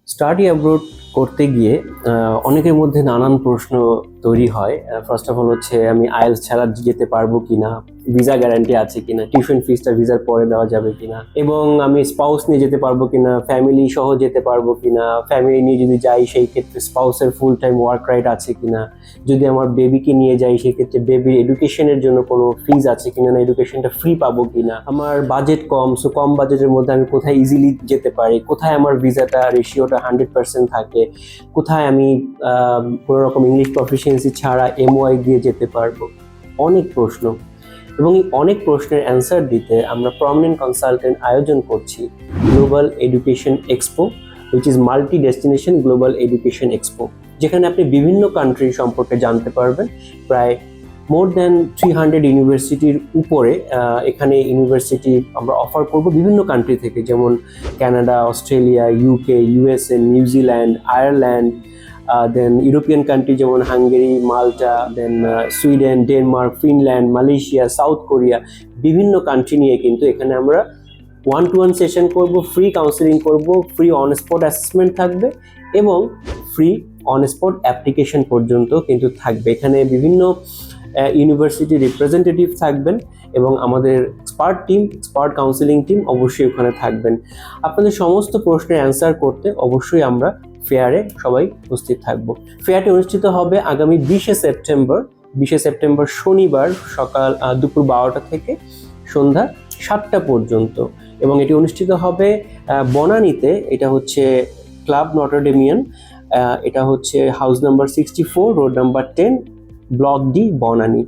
Study abroad করতে গিয়ে অনেকের মধ্যে নানান প্রশ্ন তৈরি হয়। ফার্স্ট অফ অল হচ্ছে আমি আইএলটিএস ছাড়া যেতে পারবো কিনা, ভিসা গ্যারান্টি আছে কিনা, টিউশন ফিসটা ভিসার পরে দেওয়া যাবে কিনা, এবং আমি স্পাউস নিয়ে যেতে পারবো কিনা, ফ্যামিলি সহ যেতে পারবো কিনা, ফ্যামিলি নিয়ে যদি যাই সেই ক্ষেত্রে স্পাউসের ফুল টাইম ওয়ার্ক রাইট আছে কিনা, যদি আমার বেবিকে নিয়ে যাই সেই ক্ষেত্রে বেবির এডুকেশনের জন্য কোনো ফিজ আছে কিনা, না এডুকেশনটা ফ্রি পাবো কিনা, আমার বাজেট কম, সো কম বাজেটের মধ্যে আমি কোথায় ইজিলি যেতে পারি, কোথায় আমার ভিসাটা রেশিওটা 100% থাকে, কোথায় আমি কোনো রকম ইংলিশ প্রফিসিয়েন্সি ছাড়া এমওআই দিয়ে যেতে পারবো। অনেক প্রশ্ন, এবং এই অনেক প্রশ্নের অ্যান্সার দিতে আমরা প্রমিনেন্ট কনসালটেন্ট আয়োজন করছি global education expo, which is multi destination global education expo, যেখানে আপনি বিভিন্ন কান্ট্রি সম্পর্কে জানতে পারবেন। প্রায় মোর দ্যান 300 ইউনিভার্সিটির উপরে এখানে ইউনিভার্সিটি আমরা অফার করব বিভিন্ন কান্ট্রি থেকে, যেমন Canada, Australia, UK, USA, New Zealand, Ireland, then European country যেমন Hungary, Malta, then Sweden, Denmark, Finland, Malaysia, South Korea, বিভিন্ন কান্ট্রি নিয়ে কিন্তু এখানে আমরা 1-to-1 সেশন করব, ফ্রি কাউন্সেলিং করব, ফ্রি অন স্পট অ্যাসেসমেন্ট থাকবে এবং ফ্রি অন স্পট অ্যাপ্লিকেশন পর্যন্ত কিন্তু থাকবে। এখানে বিভিন্ন ইউনিভার্সিটি রিপ্রেজেন্টেটিভ থাকবেন এবং আমাদের এক্সপার্ট কাউন্সেলিং টিম অবশ্যই ওখানে থাকবেন। আপনাদের সমস্ত প্রশ্নের অ্যান্সার করতে অবশ্যই আমরা ফেয়ারে সবাই উপস্থিত থাকব। ফেয়ারটি অনুষ্ঠিত হবে আগামী 20শে সেপ্টেম্বর শনিবার সকাল দুপুর 12টা থেকে সন্ধ্যা 7টা পর্যন্ত, এবং এটি অনুষ্ঠিত হবে বনানীতে। এটা হচ্ছে ক্লাব নটরডেমিয়ান, এটা হচ্ছে house number 64, road number 10, block D, Banani.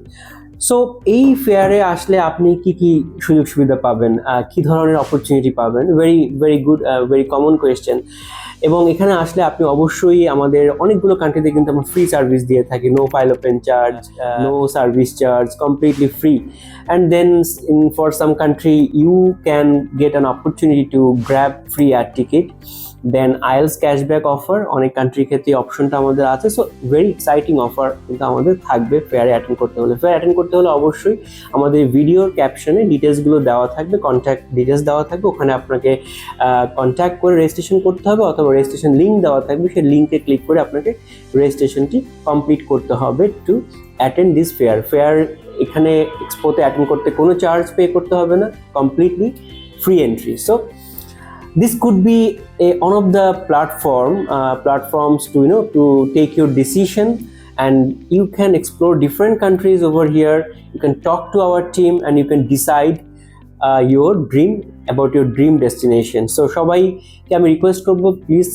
So এই ফেয়ারে আসলে আপনি কি কি সুযোগ সুবিধা পাবেন, কি ধরনের অপরচুনিটি পাবেন? Very good, very common question. এবং এখানে আসলে আপনি অবশ্যই, আমাদের অনেকগুলো কান্ট্রিতে কিন্তু আমরা ফ্রি সার্ভিস দিয়ে থাকি, no file open charge, no service charge, completely free. And then for some country you can get an opportunity to grab free air ticket, then IELTS cashback offer, অনেক কান্ট্রির ক্ষেত্রে অপশনটা আমাদের আছে। সো ভেরি এক্সাইটিং অফার কিন্তু আমাদের থাকবে ফেয়ারে attend করতে হলে। ফেয়ার অ্যাটেন্ড করতে হলে অবশ্যই আমাদের ভিডিওর ক্যাপশনে ডিটেলসগুলো দেওয়া থাকবে, কন্ট্যাক্ট ডিটেলস দেওয়া থাকবে, ওখানে আপনাকে কন্ট্যাক্ট করে রেজিস্ট্রেশন করতে হবে, অথবা রেজিস্ট্রেশন লিঙ্ক দেওয়া থাকবে, সেই লিঙ্কে ক্লিক করে আপনাকে রেজিস্ট্রেশনটি কমপ্লিট করতে হবে to attend this fair. Fair এখানে এক্সপোতে অ্যাটেন্ড করতে কোনো চার্জ পে করতে হবে না, completely free entry. So this could be one of the platforms to take your decision, and you can explore different countries over here. You can talk to our team and you can decide about your dream destination. So সবাইকে আমি request করব, please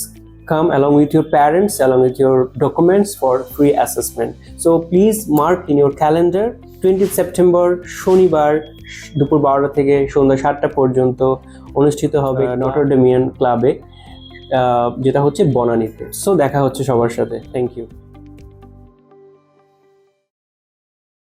come along with your parents, along with your documents for free assessment. So please mark in your calendar 20th September শনিবার দুপুর 12টা থেকে সন্ধ্যা 7টা পর্যন্ত অনুষ্ঠিত হবে Notre Damian ক্লাবে, যেটা হচ্ছে বনানীতে। সো দেখা হচ্ছে সবার সাথে। Thank you.